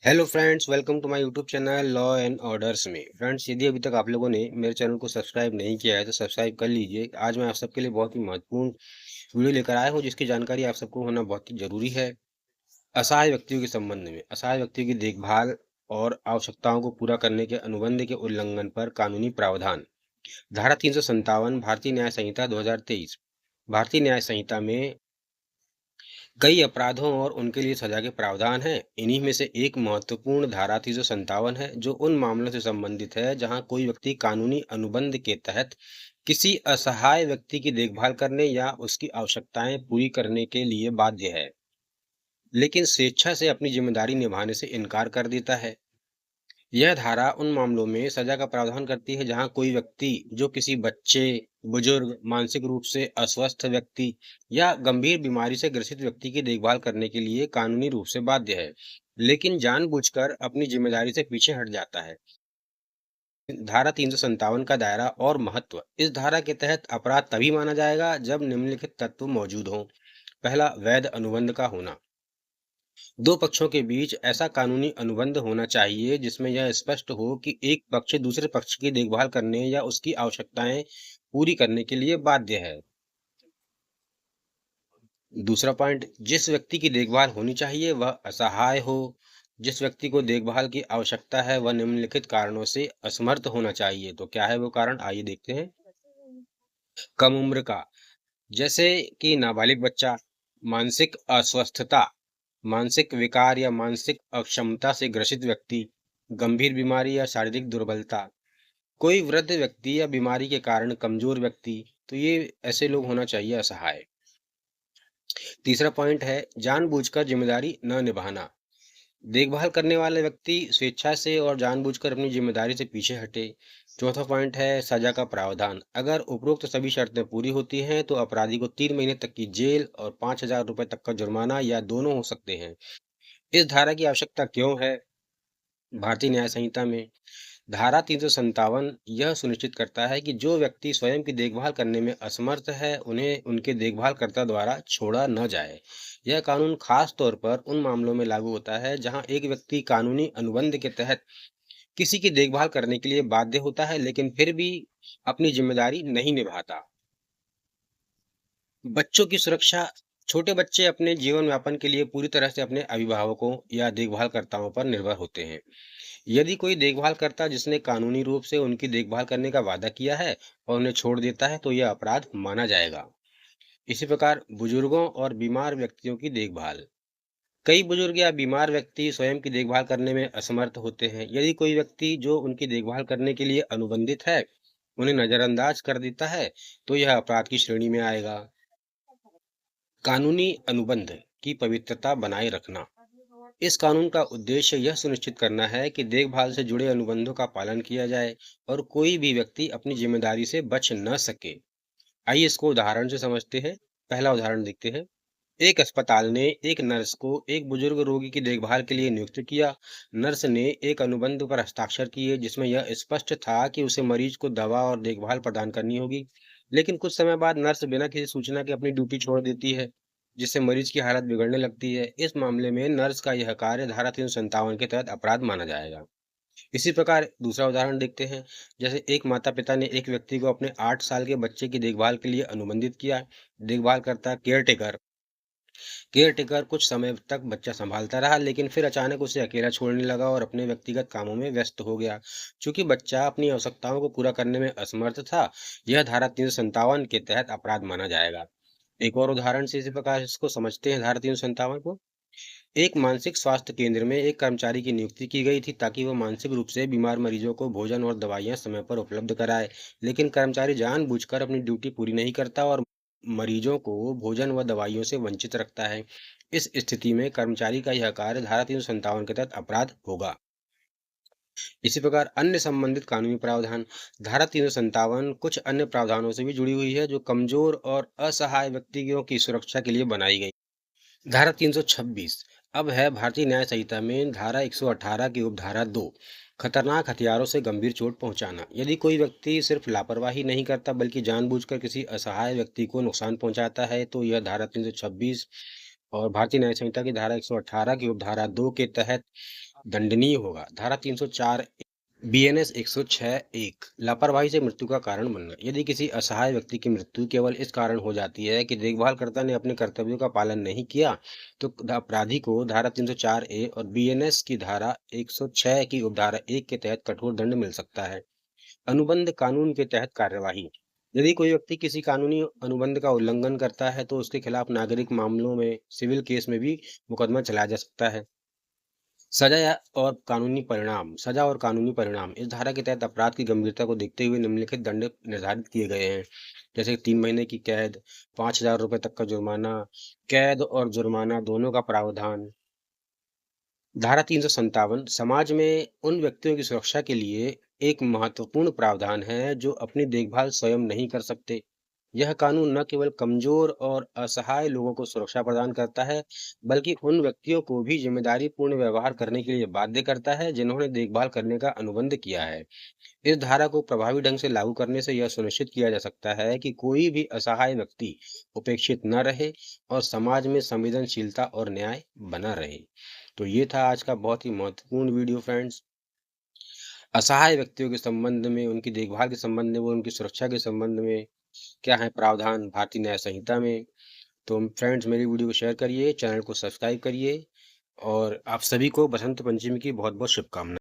Hello friends, welcome to my YouTube channel law and orders में। Friends, यदि अभी तक आप लोगों ने मेरे चैनल को सब्सक्राइब नहीं किया है तो सब्सक्राइब कर लीजिए। आज मैं आप सबके लिए बहुत ही महत्वपूर्ण वीडियो लेकर आया हूँ, जिसकी जानकारी आप सबको होना बहुत ही जरूरी है। असहाय व्यक्तियों के संबंध में असहाय व्यक्तियों की देखभाल और आवश्यकताओं को पूरा करने के अनुबंध के उल्लंघन पर कानूनी प्रावधान। धारा 357 भारतीय न्याय संहिता 2023। भारतीय न्याय संहिता में कई अपराधों और उनके लिए सजा के प्रावधान हैं। इन्हीं में से एक महत्वपूर्ण धारा 357 है, जो उन मामलों से संबंधित है जहां कोई व्यक्ति कानूनी अनुबंध के तहत किसी असहाय व्यक्ति की देखभाल करने या उसकी आवश्यकताएं पूरी करने के लिए बाध्य है, लेकिन स्वेच्छा से अपनी जिम्मेदारी निभाने से इनकार कर देता है। यह धारा उन मामलों में सजा का प्रावधान करती है जहां कोई व्यक्ति जो किसी बच्चे, बुजुर्ग, मानसिक रूप से अस्वस्थ व्यक्ति या गंभीर बीमारी से ग्रसित व्यक्ति की देखभाल करने के लिए कानूनी रूप से बाध्य है, लेकिन जानबूझकर अपनी जिम्मेदारी से पीछे हट जाता है। धारा 357 का दायरा और महत्व। इस धारा के तहत अपराध तभी माना जाएगा जब निम्नलिखित तत्व मौजूद हों। पहला, वैध अनुबंध का होना। दो पक्षों के बीच ऐसा कानूनी अनुबंध होना चाहिए जिसमें यह स्पष्ट हो कि एक पक्ष दूसरे पक्ष की देखभाल करने या उसकी आवश्यकताएं पूरी करने के लिए बाध्य है। दूसरा पॉइंट, जिस व्यक्ति की देखभाल होनी चाहिए वह असहाय हो। जिस व्यक्ति को देखभाल की आवश्यकता है वह निम्नलिखित कारणों से असमर्थ होना चाहिए। तो क्या है वो कारण, आइए देखते हैं। कम उम्र का, जैसे कि नाबालिग बच्चा, मानसिक अस्वस्थता, मानसिक विकार या मानसिक अक्षमता से ग्रसित व्यक्ति, गंभीर बीमारी या शारीरिक दुर्बलता, कोई वृद्ध व्यक्ति या बीमारी के कारण कमजोर व्यक्ति, तो ये ऐसे लोग होना चाहिए असहाय। तीसरा पॉइंट है जानबूझकर जिम्मेदारी न निभाना। देखभाल करने वाले व्यक्ति स्वेच्छा से और जानबूझकर अपनी जिम्मेदारी से पीछे हटे। चौथा पॉइंट है सजा का प्रावधान। अगर उपरोक्त सभी शर्तें पूरी होती हैं तो अपराधी को 3 महीने तक की जेल और 5,000 रुपए तक का जुर्माना या दोनों हो सकते हैं। इस धारा की आवश्यकता क्यों है भारतीय न्याय संहिता में? धारा 357 यह सुनिश्चित करता है कि जो व्यक्ति स्वयं की देखभाल करने में असमर्थ है, उन्हें उनके देखभालकर्ता द्वारा छोड़ा न जाए। यह कानून खास तौर पर उन मामलों में लागू होता है जहां एक व्यक्ति कानूनी अनुबंध के तहत किसी की देखभाल करने के लिए बाध्य होता है, लेकिन फिर भी अपनी जिम्मेदारी नहीं निभाता। बच्चों की सुरक्षा। छोटे बच्चे अपने जीवन यापन के लिए पूरी तरह से अपने अभिभावकों या देखभालकर्ताओं पर निर्भर होते हैं। यदि कोई देखभालकर्ता जिसने कानूनी रूप से उनकी देखभाल करने का वादा किया है और उन्हें छोड़ देता है तो यह अपराध माना जाएगा। इसी प्रकार बुजुर्गों और बीमार व्यक्तियों की देखभाल। कई बुजुर्ग या बीमार व्यक्ति स्वयं की देखभाल करने में असमर्थ होते हैं। यदि कोई व्यक्ति जो उनकी देखभाल करने के लिए अनुबंधित है उन्हें नजरअंदाज कर देता है तो यह अपराध की श्रेणी में आएगा। कानूनी अनुबंध की पवित्रता बनाए रखना। इस कानून का उद्देश्य यह सुनिश्चित करना है कि देखभाल से जुड़े अनुबंधों का पालन किया जाए और कोई भी व्यक्ति अपनी जिम्मेदारी से बच न सके। आइए इसको उदाहरण से समझते हैं। पहला उदाहरण देखते हैं। एक अस्पताल ने एक नर्स को एक बुजुर्ग रोगी की देखभाल के लिए नियुक्त किया। नर्स ने एक अनुबंध पर हस्ताक्षर किए जिसमें यह स्पष्ट था कि उसे मरीज को दवा और देखभाल प्रदान करनी होगी। लेकिन कुछ समय बाद नर्स बिना किसी सूचना के अपनी ड्यूटी छोड़ देती है, जिससे मरीज की हालत बिगड़ने लगती है। इस मामले में नर्स का यह कार्य धारा 357 के तहत अपराध माना जाएगा। इसी प्रकार दूसरा उदाहरण देखते हैं। जैसे एक माता पिता ने एक व्यक्ति को अपने 8 साल के बच्चे की देखभाल के लिए अनुबंधित किया। देखभाल करता केयरटेकर केयरटेकर कुछ समय तक बच्चा संभालता रहा, लेकिन फिर अचानक उसे अकेला छोड़ने लगा और अपने व्यक्तिगत कामों में व्यस्त हो गया। चूंकि बच्चा अपनी आवश्यकताओं को पूरा करने में असमर्थ था, यह धारा 357 के तहत अपराध माना जाएगा। एक और उदाहरण से इसी प्रकार इसको समझते हैं। धारा 357 को एक मानसिक स्वास्थ्य केंद्र में एक कर्मचारी की नियुक्ति की गई थी ताकि वह मानसिक रूप से बीमार मरीजों को भोजन और दवाइयां समय पर उपलब्ध कराए। लेकिन कर्मचारी जानबूझकर अपनी ड्यूटी पूरी नहीं करता और मरीजों को भोजन व दवाइयों से वंचित रखता है। इस स्थिति में कर्मचारी का यह कार्य धारा 357 के तहत अपराध होगा। इसी प्रकार अन्य संबंधित कानूनी प्रावधान। धारा 357 कुछ अन्य प्रावधानों से भी जुड़ी हुई है जो कमजोर और असहाय व्यक्तियों की सुरक्षा के लिए बनाई गई। धारा 326 अब है भारतीय न्याय संहिता में धारा 118 की उपधारा 2, खतरनाक हथियारों से गंभीर चोट पहुंचाना। यदि कोई व्यक्ति सिर्फ लापरवाही नहीं करता बल्कि जानबूझकर किसी असहाय व्यक्ति को नुकसान पहुंचाता है तो यह धारा 326 और भारतीय न्याय संहिता की धारा 118 की उपधारा 2 के तहत दंडनीय होगा। धारा 304 बीएनएस 106(1) लापरवाही से मृत्यु का कारण बनना। यदि किसी असहाय व्यक्ति की मृत्यु केवल इस कारण हो जाती है कि देखभालकर्ता ने अपने कर्तव्यों का पालन नहीं किया, तो अपराधी को धारा 304(a) और बीएनएस की धारा 106 की उपधारा 1 के तहत कठोर दंड मिल सकता है। अनुबंध कानून के तहत कार्यवाही। यदि कोई व्यक्ति किसी कानूनी अनुबंध का उल्लंघन करता है, तो उसके खिलाफ नागरिक मामलों में सिविल केस में भी मुकदमा चलाया जा सकता है। और कानूनी परिणाम। सजा और कानूनी परिणाम। इस धारा के तहत अपराध की गंभीरता को देखते हुए निम्नलिखित दंड निर्धारित किए गए हैं, जैसे 3 महीने की कैद, 5,000 रुपए तक का जुर्माना, कैद और जुर्माना दोनों का प्रावधान। धारा 357 समाज में उन व्यक्तियों की सुरक्षा के लिए एक महत्वपूर्ण प्रावधान है जो अपनी देखभाल स्वयं नहीं कर सकते। यह कानून न केवल कमजोर और असहाय लोगों को सुरक्षा प्रदान करता है, बल्कि उन व्यक्तियों को भी जिम्मेदारीपूर्ण व्यवहार करने के लिए बाध्य करता है जिन्होंने देखभाल करने का अनुबंध किया है। इस धारा को प्रभावी ढंग से लागू करने से यह सुनिश्चित किया जा सकता है कि कोई भी असहाय व्यक्ति उपेक्षित न रहे और समाज में संवेदनशीलता और न्याय बना रहे। तो ये था आज का बहुत ही महत्वपूर्ण वीडियो फ्रेंड्स। असहाय व्यक्तियों के संबंध में, उनकी देखभाल के संबंध में, वो उनकी सुरक्षा के संबंध में क्या है प्रावधान भारतीय न्याय संहिता में। तो फ्रेंड्स मेरी वीडियो को शेयर करिए, चैनल को सब्सक्राइब करिए और आप सभी को बसंत पंचमी की बहुत बहुत शुभकामनाएं।